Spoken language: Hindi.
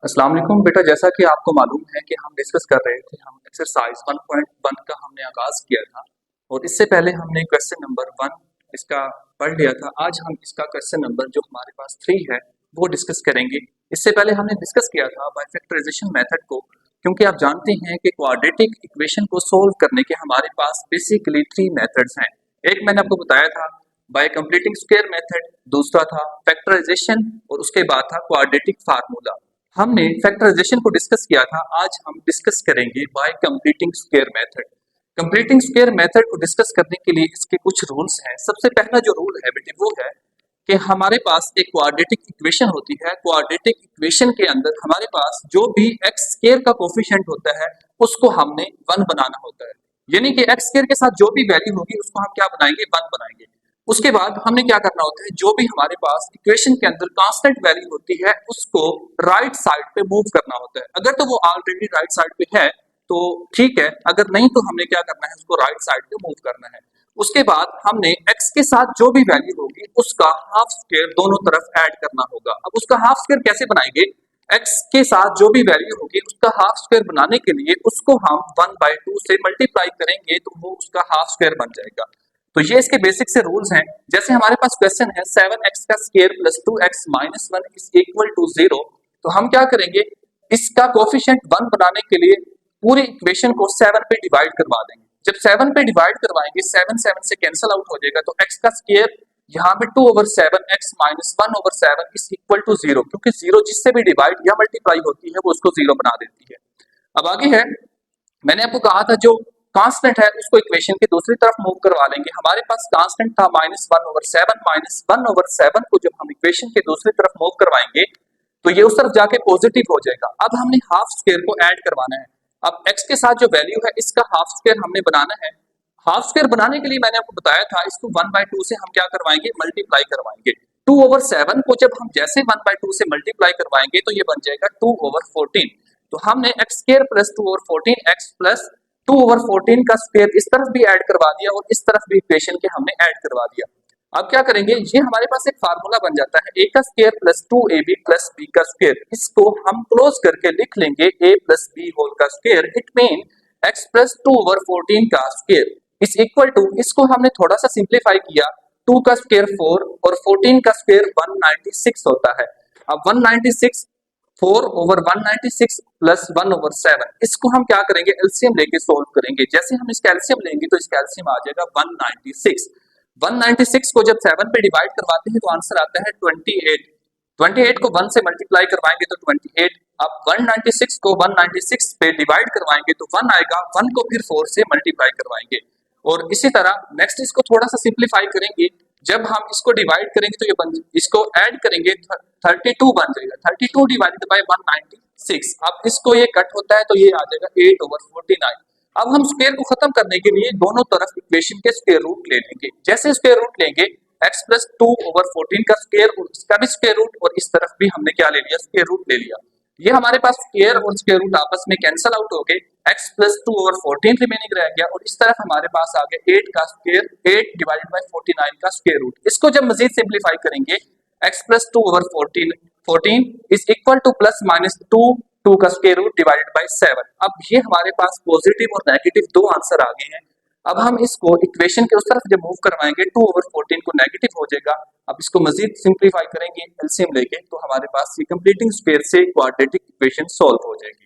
अस्सलाम वालेकुम बेटा, जैसा कि आपको मालूम है कि हम डिस्कस कर रहे थे, हम एक्सरसाइज 1.1 का हमने आगाज किया था और इससे पहले हमने क्वेश्चन नंबर 1 इसका पढ़ लिया था। आज हम इसका क्वेश्चन नंबर जो हमारे पास 3 है वो डिस्कस करेंगे। इससे पहले हमने डिस्कस किया था बाय फैक्टराइजेशन मेथड को, क्योंकि आप जानते हैं कि क्वाड्रेटिक इक्वेशन को सोल्व करने के हमारे पास बेसिकली 3 मेथड्स हैं। एक मैंने आपको बताया था बाय कंप्लीटिंग स्क्वायर मेथड, दूसरा था फैक्टराइजेशन और उसके बाद था क्वाड्रेटिक फार्मूला। हमने फैक्टराइजेशन को डिस्कस किया था, आज हम डिस्कस करेंगे bye completing square method. Completing square method को डिस्कस करने के लिए इसके कुछ रूल्स हैं। सबसे पहला जो रूल है बेटे वो है कि हमारे पास एक क्वाड्रेटिक इक्वेशन होती है। क्वाड्रेटिक इक्वेशन के अंदर हमारे पास जो भी एक्स स्क्वायर का कोफिशिएंट होता है उसको हमने 1 बनाना होता है, यानी कि एक्स स्क्वायर के साथ जो भी वैल्यू होगी उसको हम क्या बनाएंगे, 1 बनाएंगे। उसके बाद हमने क्या करना होता है, जो भी हमारे पास इक्वेशन के अंदर कांस्टेंट वैल्यू होती है उसको राइट साइड पे मूव करना होता है। अगर तो वो ऑलरेडी राइट साइड पे है तो ठीक है, अगर नहीं तो हमने क्या करना है, उसको राइट साइड पे मूव करना है। उसके बाद हमने x के साथ जो भी वैल्यू होगी उसका हाफ स्क्वायर दोनों तरफ ऐड करना होगा। अब उसका हाफ स्क्वायर कैसे बनाएंगे, x के साथ जो भी वैल्यू होगी उसका हाफ स्क्वायर बनाने के लिए उसको हम 1/2 से मल्टीप्लाई करेंगे तो वो उसका हाफ स्क्वायर बन जाएगा। तो ये इसके बेसिक से रूल्स हैं। जैसे हमारे पास क्वेश्चन है 7x का square plus 2x minus 1 is equal to 0, तो हम क्या करेंगे, इसका कोफिशिएंट 1 बनाने के लिए पूरी इक्वेशन को 7 पे डिवाइड करवा देंगे। जब 7 पे डिवाइड करवाएंगे 7 7 से कैंसिल आउट हो जाएगा, तो x का स्क्वायर यहाँ पे 2/7 x minus 1/7 is equal to 0, क्योंकि 0 जिससे भी डिवाइड या मल्टीप्लाई होती है वो उसको 0 बना देती है। अब आगे है, मैंने आपको कहा था जो कांस्टेंट है उसको इक्वेशन की दूसरी तरफ मूव करवा लेंगे। हमारे पास कांस्टेंट था -1/7, -1/7 को जब हम इक्वेशन के दूसरी तरफ मूव करवाएंगे तो ये उस तरफ जाके पॉजिटिव हो जाएगा। अब हमने हाफ स्क्वायर को ऐड करवाना है। अब x के साथ जो वैल्यू है इसका हाफ स्क्वायर हमने बनाना है। हाफ स्क्वायर बनाने के लिए मैंने आपको बताया था इसको 1/2 से हम क्या करवाएंगे, मल्टीप्लाई करवाएंगे। 2/7 को जब हम जैसे 1/2 से मल्टीप्लाई करवाएंगे तो ये बन जाएगा 2/14। तो हमने x square plus 2/14 x plus 2/14 का स्क्वायर इस तरफ भी ऐड करवा दिया और इस तरफ भी इक्वेशन के हमने ऐड करवा दिया। अब क्या करेंगे, ये हमारे पास एक फार्मूला बन जाता है a का square plus 2ab plus b का स्क्वायर। इसको हम क्लोज करके लिख लेंगे a प्लस b होल का square. It mean x plus 2/14 का स्क्वायर इज इक्वल टू, इसको हमने थोड़ा सा सिंप्लीफाई किया, 2 का स्क्वायर 4 और 14 का स्क्वायर 196 होता है। अब 196 4/196 प्लस 1/7, इसको हम क्या करेंगे, एलसीएम लेके सोल्व करेंगे। जैसे हम इसका एलसीएम लेंगे तो इसका एलसीएम आ जाएगा 196। 196 को जब 7 पे डिवाइड करवाते हैं तो आंसर आता है 28। 28 को 1 से मल्टीप्लाई करवाएंगे तो 28। अब 196 को 196 पे डिवाइड करवाएंगे तो 1 आएगा, 1 को फिर 4 से मल्टीप्लाई करवाएंगे और इसी तरह नेक्स्ट इसको थोड़ा सा सिंप्लीफाई करेंगे। जब हम इसको डिवाइड करेंगे तो ये इसको ऐड करेंगे 32 बन जाएगा। 32 डिवाइडेड बाय 196, अब इसको ये कट होता है तो ये आ जाएगा 8/49। अब हम स्क्वायर को खत्म करने के लिए दोनों तरफ इक्वेशन के स्क्वायर रूट ले लेंगे। जैसे स्क्वायर रूट लेंगे x प्लस 2/14 का स्क्वायर और इसका भी स्क्वायर रूट, और इस तरफ भी हमने क्या ले लिया, स्क्वायर रूट ले लिया। ये हमारे पास स्क्वायर और स्क्वायर रूट आपस में कैंसिल आउट हो गए, x प्लस 2/14 रिमेनिंग रह गया और इस तरफ हमारे पास आ गया 8 का स्क्वायर, 8 डिवाइडेड बाय 49 का स्क्वायर रूट। इसको जब मजीद सिंप्लीफाई करेंगे x plus 2/14 is equal to plus minus 2 का स्क्वायर रूट डिवाइडेड बाय 7। अब ये हमारे पास पॉजिटिव और नेगेटिव दो आंसर आ गए हैं। अब हम इसको इक्वेशन के उस तरफ जब मूव करवाएंगे 2/14 को नेगेटिव हो जाएगा। अब इसको मजीद सिंप्लीफाई करेंगे एलसीएम लेके तो हमारे पास ये कंप्लीटिंग स्क्वायर से क्वाड्रेटिक इक्वेशन सॉल्व हो जाएगी।